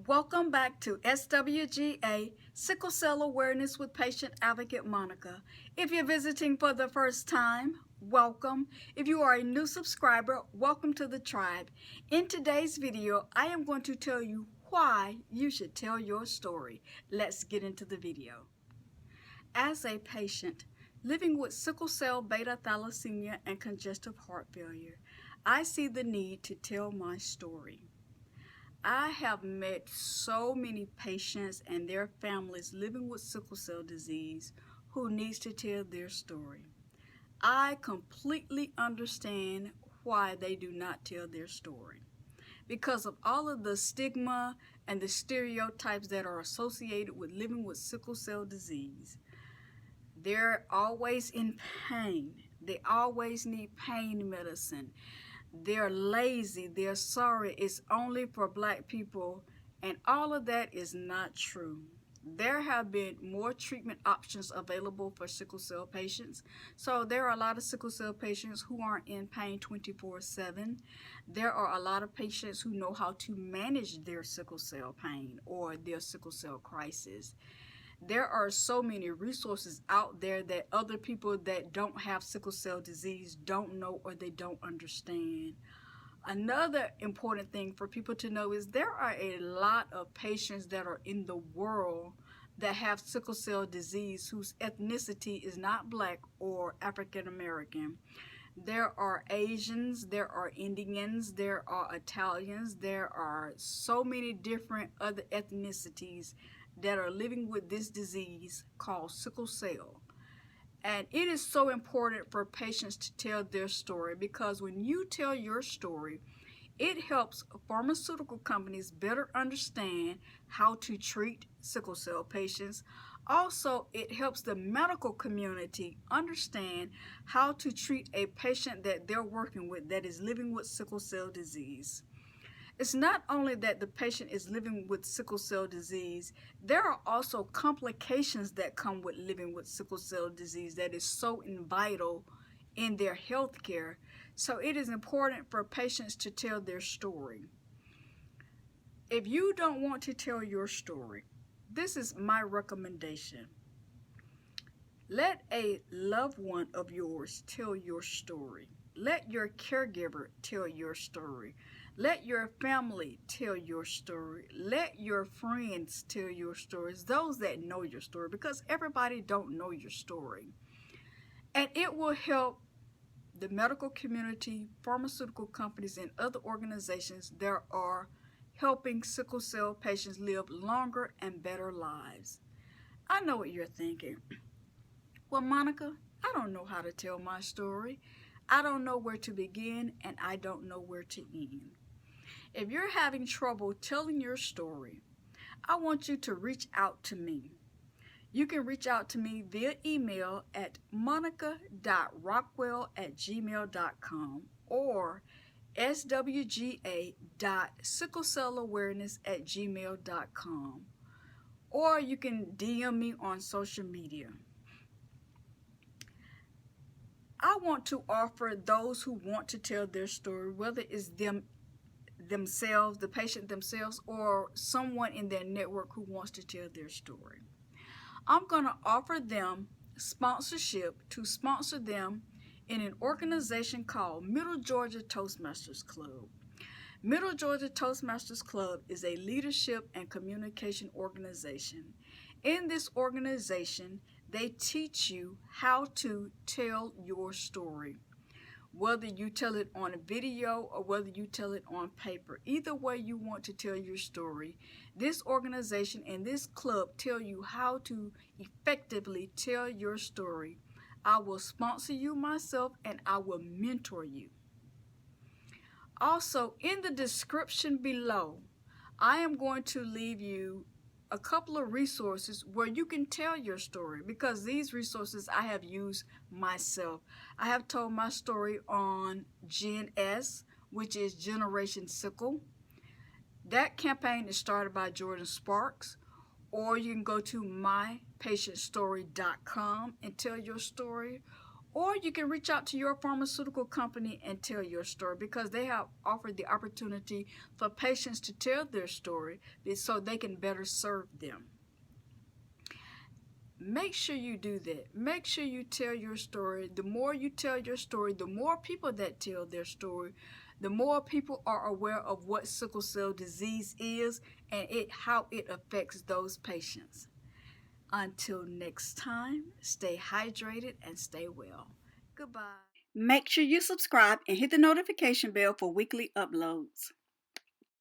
Welcome back to SWGA, Sickle Cell Awareness with Patient Advocate Monica. If you're visiting for the first time, welcome. If you are a new subscriber, welcome to the tribe. In today's video, I am going to tell you why you should tell your story. Let's get into the video. As a patient living with sickle cell beta thalassemia and congestive heart failure, I see the need to tell my story. I have met so many patients and their families living with sickle cell disease who needs to tell their story. I completely understand why they do not tell their story. Because of all of the stigma and the stereotypes that are associated with living with sickle cell disease. They're always in pain. They always need pain medicine. They're lazy, they're sorry, it's only for black people, and all of that is not true. There have been more treatment options available for sickle cell patients. So there are a lot of sickle cell patients who aren't in pain 24/7. There are a lot of patients who know how to manage their sickle cell pain or their sickle cell crisis. There are so many resources out there that other people that don't have sickle cell disease don't know or they don't understand. Another important thing for people to know is there are a lot of patients that are in the world that have sickle cell disease whose ethnicity is not black or African American. There are Asians, there are Indians, there are Italians, there are so many different other ethnicities that are living with this disease called sickle cell. And it is so important for patients to tell their story, because when you tell your story, it helps pharmaceutical companies better understand how to treat sickle cell patients. Also, it helps the medical community understand how to treat a patient that they're working with that is living with sickle cell disease. It's not only that the patient is living with sickle cell disease, there are also complications that come with living with sickle cell disease that is so vital in their health care. So it is important for patients to tell their story. If you don't want to tell your story, this is my recommendation. Let a loved one of yours tell your story. Let your caregiver tell your story. Let your family tell your story. Let your friends tell your stories, those that know your story, because everybody don't know your story. And it will help the medical community, pharmaceutical companies, and other organizations that are helping sickle cell patients live longer and better lives. I know what you're thinking. Well, Monica, I don't know how to tell my story. I don't know where to begin, and I don't know where to end. If you're having trouble telling your story, I want you to reach out to me. You can reach out to me via email at monica.rockwell@gmail.com or swga.sicklecellawareness@gmail.com, or you can DM me on social media. I want to offer those who want to tell their story, whether it's themselves, the patient themselves, or someone in their network who wants to tell their story. I'm going to offer them sponsorship to sponsor them in an organization called Middle Georgia Toastmasters Club. Middle Georgia Toastmasters Club is a leadership and communication organization. In this organization, they teach you how to tell your story. Whether you tell it on a video or whether you tell it on paper, either way you want to tell your story, this organization and this club tell you how to effectively tell your story. I will sponsor you myself, and I will mentor you. Also, in the description below, I am going to leave you a couple of resources where you can tell your story, because these resources I have used myself. I have told my story on Gen S, which is Generation Sickle. That campaign is started by Jordan Sparks, or you can go to mypatientstory.com and tell your story, Or you can reach out to your pharmaceutical company and tell your story, because they have offered the opportunity for patients to tell their story so they can better serve them. Make sure you do that. Make sure you tell your story. The more you tell your story, the more people that tell their story, the more people are aware of what sickle cell disease is and how it affects those patients. Until next time, stay hydrated and stay well. Goodbye. Make sure you subscribe and hit the notification bell for weekly uploads.